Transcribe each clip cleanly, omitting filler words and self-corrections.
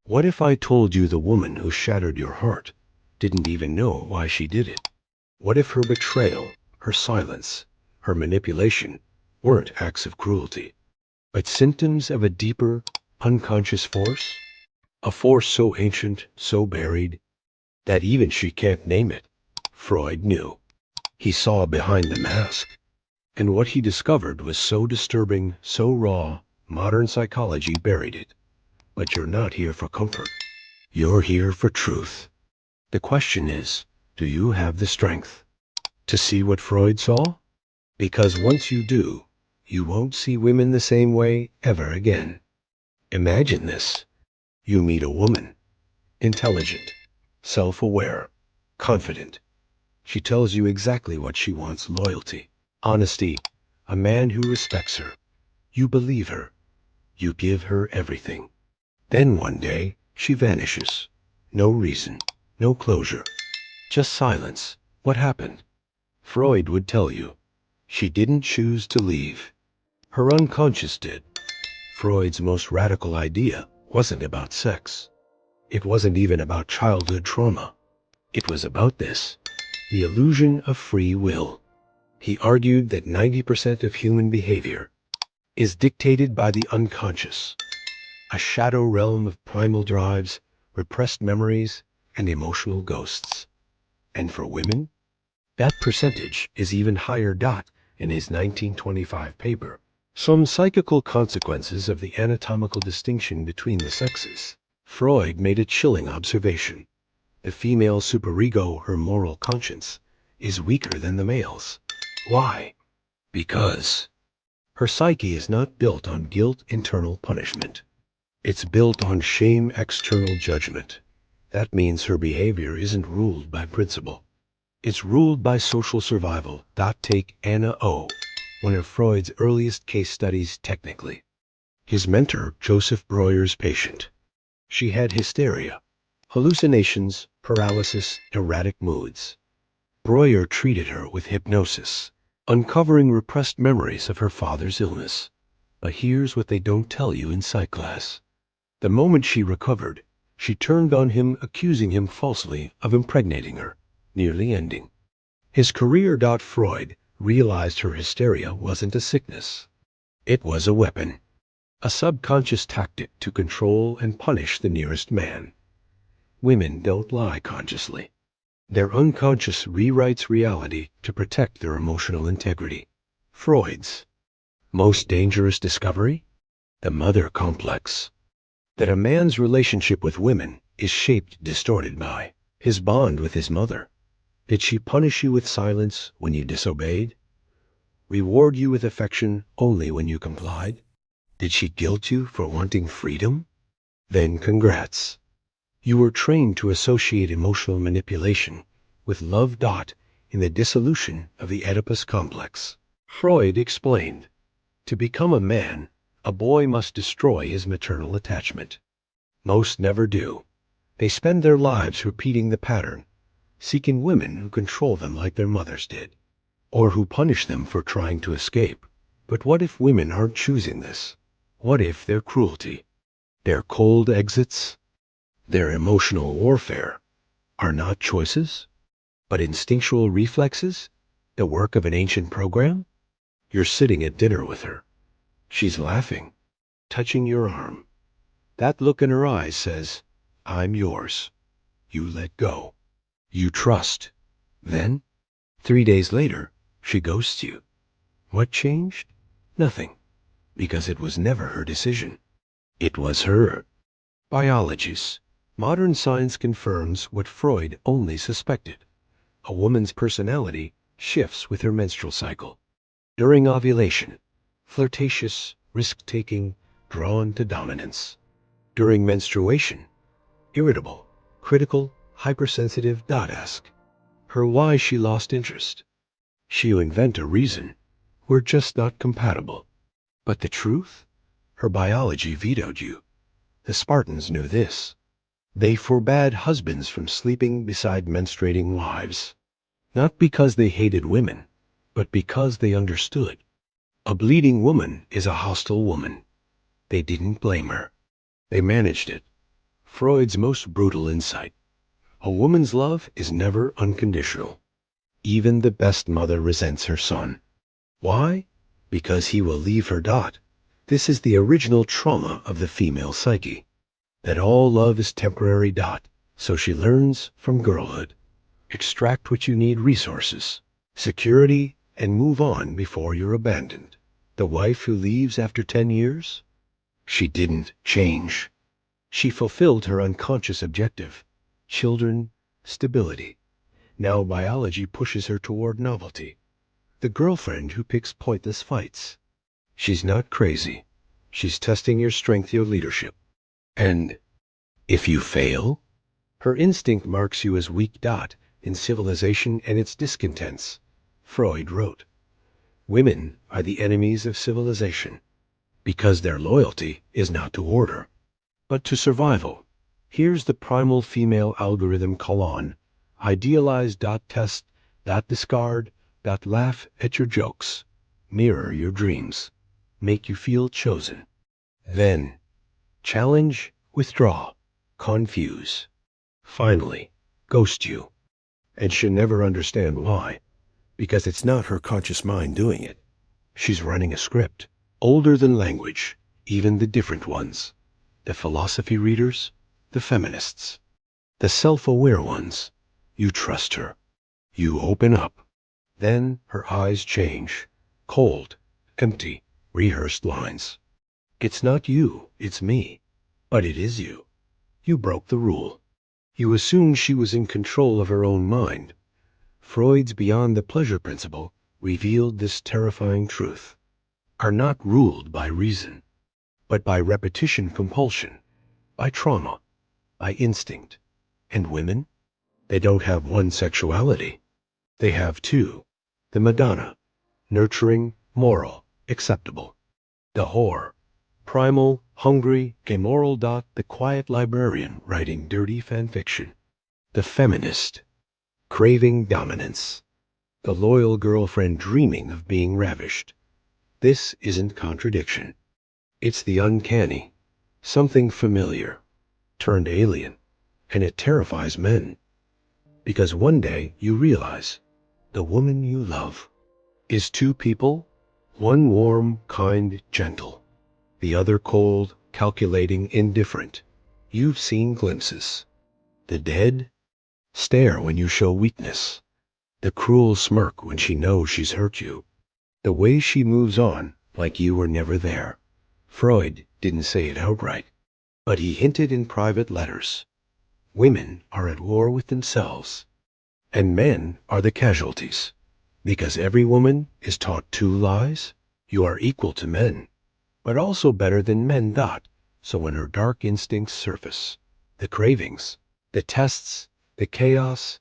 What if I told you the woman who shattered your heart didn't even know why she did it? What if her betrayal, her silence, her manipulation weren't acts of cruelty, but symptoms of a deeper, unconscious force? A force so ancient, so buried, that even she can't name it. Freud knew. He saw behind the mask. And what he discovered was so disturbing, so raw, modern psychology buried it. But you're not here for comfort. You're here for truth. The question is, do you have the strength to see what Freud saw? Because once you do, you won't see women the same way ever again. Imagine this. You meet a woman, intelligent, self-aware, confident. She tells you exactly what she wants: loyalty, honesty, a man who respects her. You believe her. You give her everything. Then one day, she vanishes. No reason, no closure, just silence. What happened? Freud would tell you. She didn't choose to leave. Her unconscious did. Freud's most radical idea wasn't about sex. It wasn't even about childhood trauma. It was about this, the illusion of free will. He argued that 90% of human behavior is dictated by the unconscious, a shadow realm of primal drives, repressed memories, and emotional ghosts. And for women, that percentage is even higher. In his 1925 paper, Some Psychical Consequences of the Anatomical Distinction Between the Sexes, Freud made a chilling observation. The female superego, her moral conscience, is weaker than the male's. Why? Because her psyche is not built on guilt, internal punishment. It's built on shame, external judgment. That means her behavior isn't ruled by principle. It's ruled by social survival. Take Anna O., one of Freud's earliest case studies technically. His mentor, Joseph Breuer's patient. She had hysteria, hallucinations, paralysis, erratic moods. Breuer treated her with hypnosis, uncovering repressed memories of her father's illness. But here's what they don't tell you in psych class. The moment she recovered, she turned on him, accusing him falsely of impregnating her, nearly ending his career. Freud realized her hysteria wasn't a sickness. It was a weapon, a subconscious tactic to control and punish the nearest man. Women don't lie consciously. Their unconscious rewrites reality to protect their emotional integrity. Freud's most dangerous discovery? The mother complex. That a man's relationship with women is shaped, distorted by his bond with his mother. Did she punish you with silence when you disobeyed? Reward you with affection only when you complied? Did she guilt you for wanting freedom? Then congrats. You were trained to associate emotional manipulation with love. In the dissolution of the Oedipus complex, Freud explained, to become a man, a boy must destroy his maternal attachment. Most never do. They spend their lives repeating the pattern, seeking women who control them like their mothers did, or who punish them for trying to escape. But what if women aren't choosing this? What if their cruelty, their cold exits, their emotional warfare are not choices, but instinctual reflexes, the work of an ancient program? You're sitting at dinner with her. She's laughing, touching your arm. That look in her eyes says, I'm yours. You let go. You trust. Then, 3 days later, she ghosts you. What changed? Nothing. Because it was never her decision. It was her biology's. Modern science confirms what Freud only suspected. A woman's personality shifts with her menstrual cycle. During ovulation, flirtatious, risk-taking, drawn to dominance. During menstruation, irritable, critical, hypersensitive. Ask her why she lost interest. She'll invent a reason. We're just not compatible. But the truth? Her biology vetoed you. The Spartans knew this. They forbade husbands from sleeping beside menstruating wives. Not because they hated women, but because they understood. A bleeding woman is a hostile woman. They didn't blame her. They managed it. Freud's most brutal insight. A woman's love is never unconditional. Even the best mother resents her son. Why? Because he will leave her. This is the original trauma of the female psyche. That all love is temporary. So she learns from girlhood. Extract what you need: resources, security, and move on before you're abandoned. The wife who leaves after 10 years? She didn't change. She fulfilled her unconscious objective: children, stability. Now biology pushes her toward novelty. The girlfriend who picks pointless fights. She's not crazy. She's testing your strength, your leadership. And if you fail, her instinct marks you as weak. In Civilization and its Discontents, Freud wrote, women are the enemies of civilization because their loyalty is not to order, but to survival. Here's the primal female algorithm colon: idealize. Test. Discard. Laugh at your jokes. Mirror your dreams. Make you feel chosen. Then challenge, withdraw, confuse. Finally, ghost you. And she'll never understand why, because it's not her conscious mind doing it. She's running a script, older than language, even the different ones. The philosophy readers, the feminists, the self-aware ones. You trust her. You open up. Then her eyes change. Cold, empty, rehearsed lines. It's not you, it's me. But it is you. You broke the rule. You assumed she was in control of her own mind. Freud's Beyond the Pleasure principle revealed this terrifying truth: are not ruled by reason, but by repetition, compulsion, by trauma, by instinct. And women? They don't have one sexuality. They have two. The Madonna, nurturing, moral, acceptable. The whore, primal, hungry, amoral. The quiet librarian writing dirty fan fiction. The feminist, craving dominance. The loyal girlfriend dreaming of being ravished. This isn't contradiction. It's the uncanny. Something familiar turned alien. And it terrifies men. Because one day you realize the woman you love is two people, one warm, kind, gentle, the other cold, calculating, indifferent. You've seen glimpses. The dead stare when you show weakness. The cruel smirk when she knows she's hurt you. The way she moves on like you were never there. Freud didn't say it outright, but he hinted in private letters. Women are at war with themselves, and men are the casualties. Because every woman is taught two lies: you are equal to men, but also better than men. So when her dark instincts surface, the cravings, the tests, the chaos,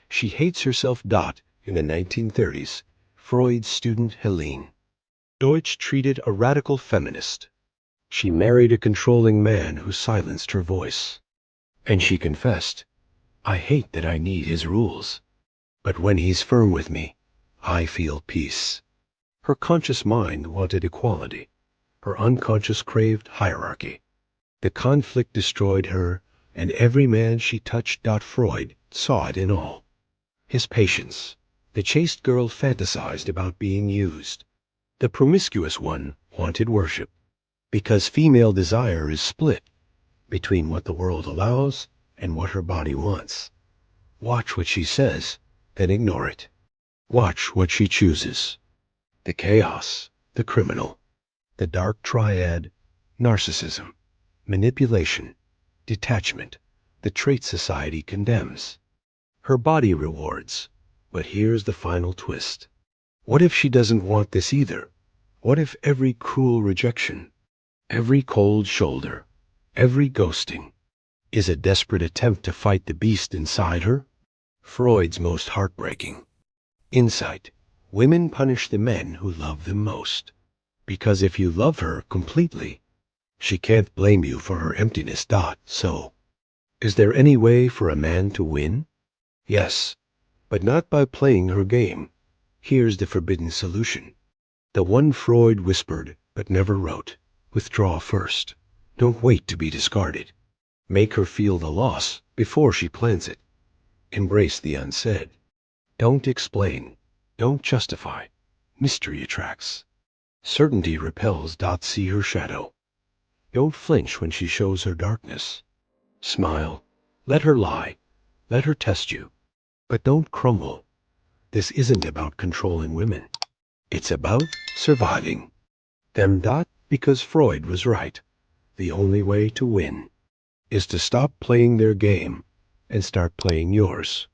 she hates herself. In the 1930s, Freud's student Helene Deutsch treated a radical feminist. She married a controlling man who silenced her voice. And she confessed, I hate that I need his rules. But when he's firm with me, I feel peace. Her conscious mind wanted equality. Her unconscious craved hierarchy. The conflict destroyed her, and every man she touched. Freud saw it in all. His patience. The chaste girl fantasized about being used. The promiscuous one wanted worship. Because female desire is split between what the world allows and what her body wants. Watch what she says, then ignore it. Watch what she chooses. The chaos, the criminal, the dark triad: narcissism, manipulation, detachment, the trait society condemns. Her body rewards. But here's the final twist. What if she doesn't want this either? What if every cruel rejection, every cold shoulder, every ghosting is a desperate attempt to fight the beast inside her? Freud's most heartbreaking insight: women punish the men who love them most. Because if you love her completely, she can't blame you for her emptiness. So, is there any way for a man to win? Yes, but not by playing her game. Here's the forbidden solution. The one Freud whispered but never wrote. Withdraw first. Don't wait to be discarded. Make her feel the loss before she plans it. Embrace the unsaid. Don't explain. Don't justify. Mystery attracts. Certainty repels. See her shadow. Don't flinch when she shows her darkness. Smile. Let her lie. Let her test you. But don't crumble. This isn't about controlling women. It's about surviving them. Because Freud was right. The only way to win is to stop playing their game and start playing yours.